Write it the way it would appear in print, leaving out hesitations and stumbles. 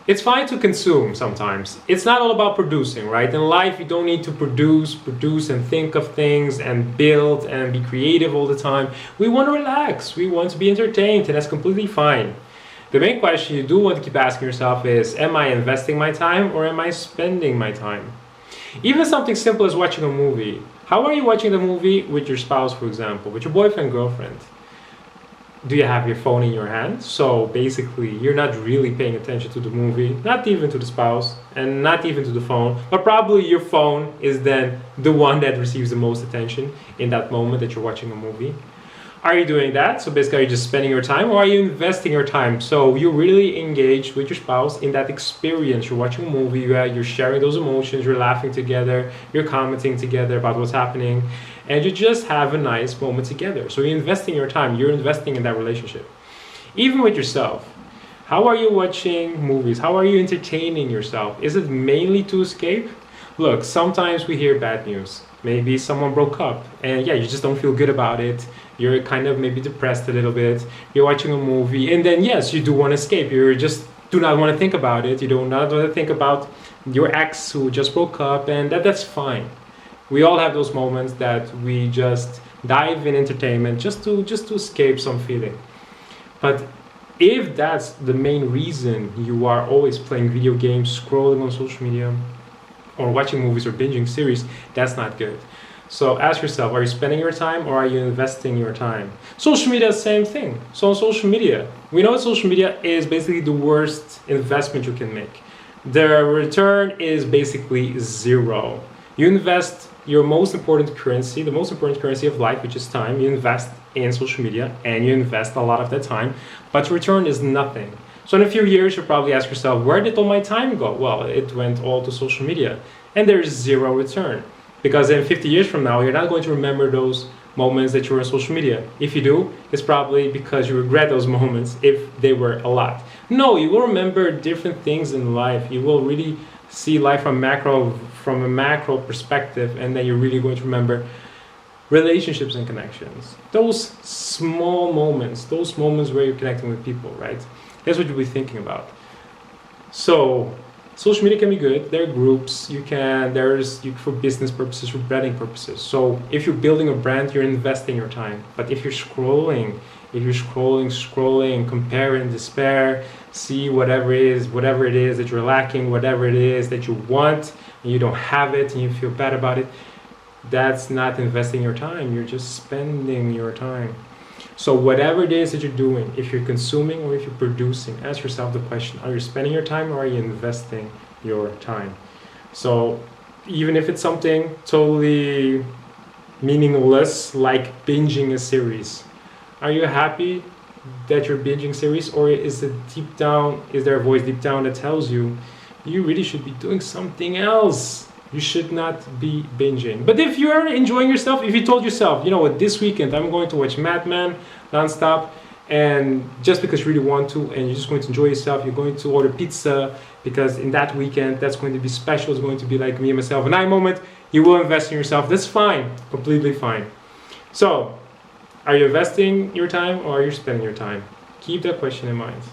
It's fine to consume sometimes. It's not all about producing, right? In life, you don't need to produce and think of things and build and be creative all the time. We want to relax. We want to be entertained, and that's completely fine. The main question you do want to keep asking yourself is, am I investing my time or am I spending my time? Even something simple as watching a movie. How are you watching the movie with your spouse, for example, with your boyfriend, girlfriend? Do you have your phone in your hand? So basically, you're not really paying attention to the movie, not even to the spouse, and not even to the phone, but probably your phone is then the one that receives the most attention in that moment that you're watching a movie. Are you doing that? So basically, are you just spending your time, or are you investing your time? So you really engage with your spouse in that experience. You're watching a movie, you're sharing those emotions, you're laughing together, you're commenting together about what's happening, and you just have a nice moment together. So you're investing your time, you're investing in that relationship. Even with yourself, how are you watching movies? How are you entertaining yourself? Is it mainly to escape? Look, sometimes we hear bad news. Maybe someone broke up and yeah, you just don't feel good about it. You're kind of maybe depressed a little bit. You're watching a movie and then yes, you do want to escape. You just do not want to think about it. You do not want to think about your ex who just broke up, and that's fine. We all have those moments that we just dive in entertainment just to escape some feeling. But if that's the main reason you are always playing video games, scrolling on social media, or watching movies or binging series, that's not good. So ask yourself, are you spending your time or are you investing your time? Social media, same thing. So on social media, we know that social media is basically the worst investment you can make. The return is basically zero. You invest your most important currency, the most important currency of life, which is time. You invest in social media and you invest a lot of that time, but return is nothing. So in a few years, you'll probably ask yourself, where did all my time go? Well, it went all to social media, and there's zero return. Because in 50 years from now, you're not going to remember those moments that you were on social media. If you do, it's probably because you regret those moments if they were a lot. No, you will remember different things in life. You will really see life from a macro perspective, and then you're really going to remember relationships and connections. Those small moments, those moments where you're connecting with people, right? That's what you'll be thinking about. So social media can be good. There are groups for business purposes, for branding purposes. So if you're building a brand, you're investing your time. But if you're scrolling, compare and despair, see whatever it is that you're lacking, whatever it is that you want, and you don't have it, and you feel bad about it, that's not investing your time. You're just spending your time. So whatever it is that you're doing, if you're consuming or if you're producing, ask yourself the question, are you spending your time or are you investing your time? So even if it's something totally meaningless, like binging a series, are you happy that you're binging series, or is there a voice deep down that tells you you really should be doing something else? You should not be binging. But if you are enjoying yourself, if you told yourself, you know what, this weekend I'm going to watch Mad Men nonstop, and just because you really want to, and you're just going to enjoy yourself, you're going to order pizza because in that weekend that's going to be special, it's going to be like me and myself, an I moment, you will invest in yourself. That's fine, completely fine. So, are you investing your time or are you spending your time? Keep that question in mind.